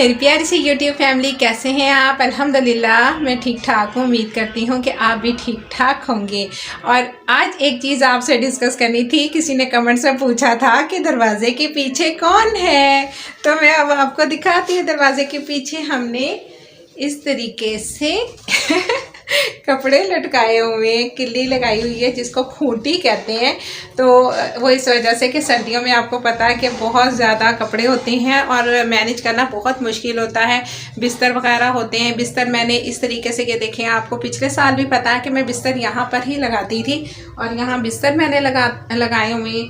मेरी प्यारी सी YouTube family, कैसे हैं आप? अल्हम्दुलिल्लाह मैं ठीक ठाक हूँ। उम्मीद करती हूँ कि आप भी ठीक ठाक होंगे। और आज एक चीज़ आपसे डिस्कस करनी थी। किसी ने कमेंट्स में पूछा था कि दरवाजे के पीछे कौन है, तो मैं अब आपको दिखाती हूँ। दरवाजे के पीछे हमने इस तरीके से कपड़े लटकाए हुए हैं, किल्ली लगाई हुई है जिसको खूंटी कहते हैं। तो वो इस वजह से कि सर्दियों में आपको पता है कि बहुत ज़्यादा कपड़े होते हैं और मैनेज करना बहुत मुश्किल होता है। बिस्तर वगैरह होते हैं। बिस्तर मैंने इस तरीके से, ये देखें, आपको पिछले साल भी पता है कि मैं बिस्तर यहाँ पर ही लगाती थी और यहाँ बिस्तर मैंने लगाए हुए।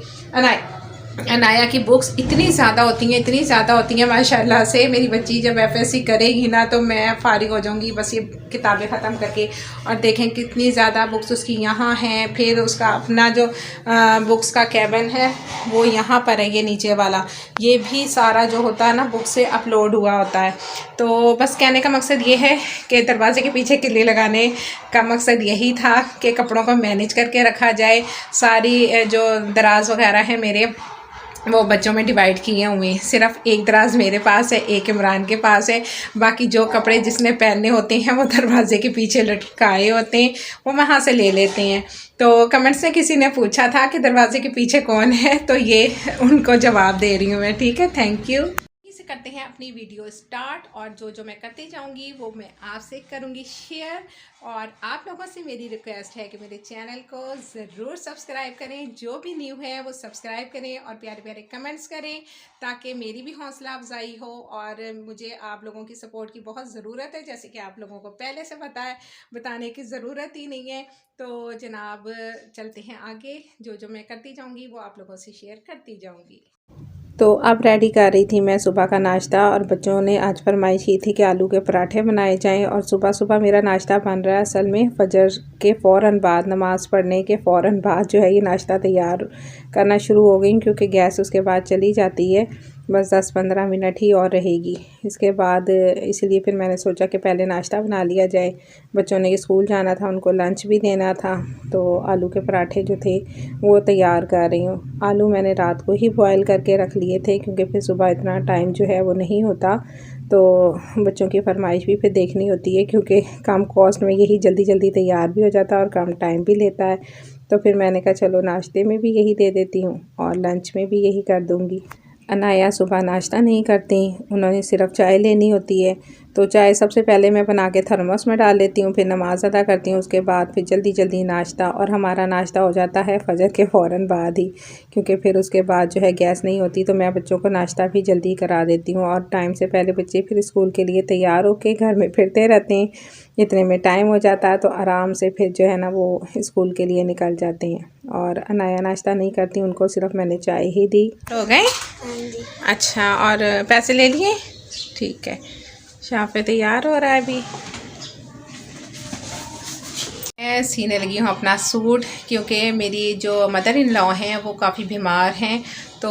अनाया की बुक्स इतनी ज़्यादा होती हैं माशाल्लाह से। मेरी बच्ची जब एफएससी करेगी ना तो मैं फारिग हो जाऊंगी बस ये किताबें ख़त्म करके। और देखें कितनी ज़्यादा बुक्स उसकी यहाँ हैं। फिर उसका अपना जो बुक्स का कैबिन है वो यहाँ पर है, ये नीचे वाला। ये भी सारा जो होता है ना बुक से अपलोड हुआ होता है। तो बस कहने का मकसद ये है कि दरवाजे के पीछे किले लगाने का मकसद यही था कि कपड़ों को मैनेज करके रखा जाए। सारी जो दराज वगैरह है मेरे, वो बच्चों में डिवाइड किए हुए हैं। सिर्फ एक दराज मेरे पास है, एक इमरान के पास है। बाकी जो कपड़े जिसने पहनने होते हैं वो दरवाजे के पीछे लटकाए होते हैं, वो वहाँ से ले लेते हैं। तो कमेंट्स में किसी ने पूछा था कि दरवाजे के पीछे कौन है, तो ये उनको जवाब दे रही हूँ मैं। ठीक है, थैंक यू। से करते हैं अपनी वीडियो स्टार्ट, और जो मैं करती जाऊंगी वो मैं आपसे करूंगी शेयर। और आप लोगों से मेरी रिक्वेस्ट है कि मेरे चैनल को ज़रूर सब्सक्राइब करें। जो भी न्यू है वो सब्सक्राइब करें और प्यारे प्यारे कमेंट्स करें ताकि मेरी भी हौसला अफजाई हो। और मुझे आप लोगों की सपोर्ट की बहुत ज़रूरत है, जैसे कि आप लोगों को पहले से बताने की ज़रूरत ही नहीं है। तो जनाब चलते हैं आगे। जो मैं करती जाऊँगी वो आप लोगों से शेयर करती जाऊँगी। तो अब रेडी कर रही थी मैं सुबह का नाश्ता, और बच्चों ने आज फरमाइश की थी कि आलू के पराठे बनाए जाएं। और सुबह सुबह मेरा नाश्ता बन रहा है। असल में फजर के फ़ौरन बाद, नमाज़ पढ़ने के फ़ौरन बाद जो है ये नाश्ता तैयार करना शुरू हो गई, क्योंकि गैस उसके बाद चली जाती है। बस 10-15 मिनट ही और रहेगी इसके बाद, इसलिए फिर मैंने सोचा कि पहले नाश्ता बना लिया जाए। बच्चों ने स्कूल जाना था, उनको लंच भी देना था। तो आलू के पराठे जो थे वो तैयार कर रही हूँ। आलू मैंने रात को ही बॉयल करके रख लिए थे, क्योंकि फिर सुबह इतना टाइम जो है वो नहीं होता। तो बच्चों की फरमाइश भी फिर देखनी होती है, क्योंकि कम कॉस्ट में यही जल्दी जल्दी तैयार भी हो जाता है और कम टाइम भी लेता है। तो फिर मैंने कहा चलो नाश्ते में भी यही दे देती हूँ और लंच में भी यही कर दूँगी। अनाया सुबह नाश्ता नहीं करती, उन्होंने सिर्फ चाय लेनी होती है। तो चाय सबसे पहले मैं बना के थर्मस में डाल लेती हूँ, फिर नमाज़ अदा करती हूँ, उसके बाद फिर जल्दी जल्दी नाश्ता। और हमारा नाश्ता हो जाता है फजर के फ़ौरन बाद ही, क्योंकि फिर उसके बाद जो है गैस नहीं होती। तो मैं बच्चों को नाश्ता भी जल्दी करा देती हूँ, और टाइम से पहले बच्चे फिर स्कूल के लिए तैयार होकर घर में फिरते रहते हैं। इतने में टाइम हो जाता है, तो आराम से फिर जो है ना वो स्कूल के लिए निकल जाते हैं। और अनाया नाश्ता नहीं करती, उनको सिर्फ मैंने चाय ही दी। हो गए? अच्छा, और पैसे ले लिए? ठीक है, शाम पे तैयार हो रहा है अभी। मैं सीने लगी हूँ अपना सूट, क्योंकि मेरी जो मदर इन लॉ हैं वो काफ़ी बीमार हैं। तो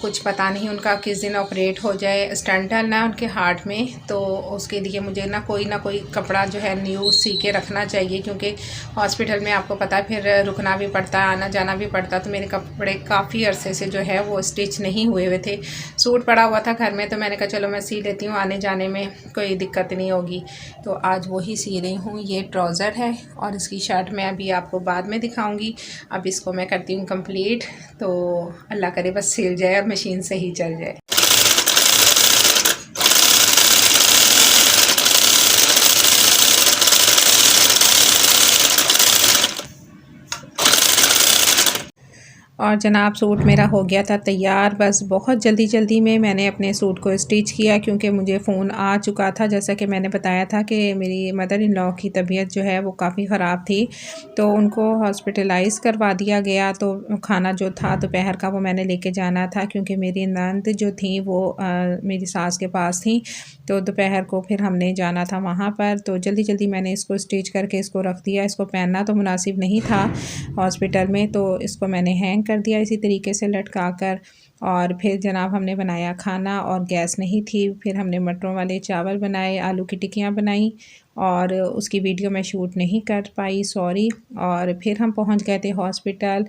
कुछ पता नहीं उनका किस दिन ऑपरेट हो जाए, स्टेंट डालना है उनके हार्ट में। तो उसके लिए मुझे ना कोई कपड़ा जो है न्यू सी के रखना चाहिए, क्योंकि हॉस्पिटल में आपको पता है फिर रुकना भी पड़ता है, आना जाना भी पड़ता। तो मेरे कपड़े काफ़ी अरसे से जो है वो स्टिच नहीं हुए हुए थे। सूट पड़ा हुआ था घर में, तो मैंने कहा चलो मैं सी लेती हूँ, आने जाने में कोई दिक्कत नहीं होगी। तो आज वही सी रही हूँ। ये ट्राउज़र है और इसकी शर्ट मैं अभी आपको बाद में दिखाऊंगी। अब इसको मैं करती हूँ कंप्लीट। तो अल्लाह करे बस सिल जाए और मशीन सही चल जाए। और जनाब सूट मेरा हो गया था तैयार। बस बहुत जल्दी जल्दी में मैंने अपने सूट को स्टिच किया, क्योंकि मुझे फ़ोन आ चुका था, जैसा कि मैंने बताया था कि मेरी मदर इन लॉ की तबीयत जो है वो काफ़ी ख़राब थी। तो उनको हॉस्पिटलाइज़ करवा दिया गया। तो खाना जो था दोपहर का वो मैंने लेके जाना था, क्योंकि मेरी नंद जो थी वो मेरी सास के पास थी। तो दोपहर को फिर हमने जाना था वहाँ पर। तो जल्दी जल्दी मैंने इसको स्टिच करके इसको रख दिया। इसको पहनना तो मुनासिब नहीं था हॉस्पिटल में, तो इसको मैंने हैंग कर दिया इसी तरीके से लटका कर। और फिर जनाब हमने बनाया खाना, और गैस नहीं थी। फिर हमने मटरों वाले चावल बनाए, आलू की टिक्कियाँ बनाई, और उसकी वीडियो मैं शूट नहीं कर पाई, सॉरी। और फिर हम पहुंच गए थे हॉस्पिटल।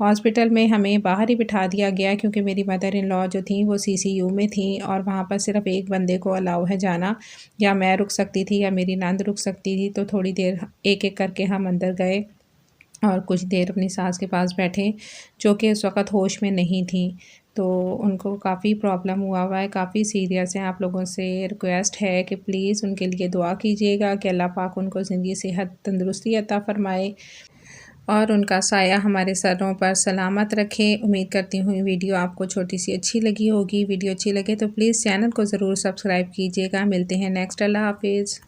हॉस्पिटल में हमें बाहर ही बिठा दिया गया क्योंकि मेरी मदर इन लॉ जो थी वो CCU में थी और वहाँ पर सिर्फ एक बंदे को अलाउ है जाना, या मैं रुक सकती थी या मेरी नंद रुक सकती थी। तो थोड़ी देर एक एक करके हम अंदर गए और कुछ देर अपनी सास के पास बैठे, जो कि उस वक़्त होश में नहीं थी। तो उनको काफ़ी प्रॉब्लम हुआ है, काफ़ी सीरियस है। आप लोगों से रिक्वेस्ट है कि प्लीज़ उनके लिए दुआ कीजिएगा कि अल्लाह पाक उनको ज़िंदगी सेहत तंदुरुस्ती अता फ़रमाए और उनका साया हमारे सरों पर सलामत रखे। उम्मीद करती हूँ वीडियो आपको छोटी सी अच्छी लगी होगी। वीडियो अच्छी लगे तो प्लीज़ चैनल को ज़रूर सब्सक्राइब कीजिएगा। मिलते हैं नेक्स्ट। अल्लाह हाफ़िज़।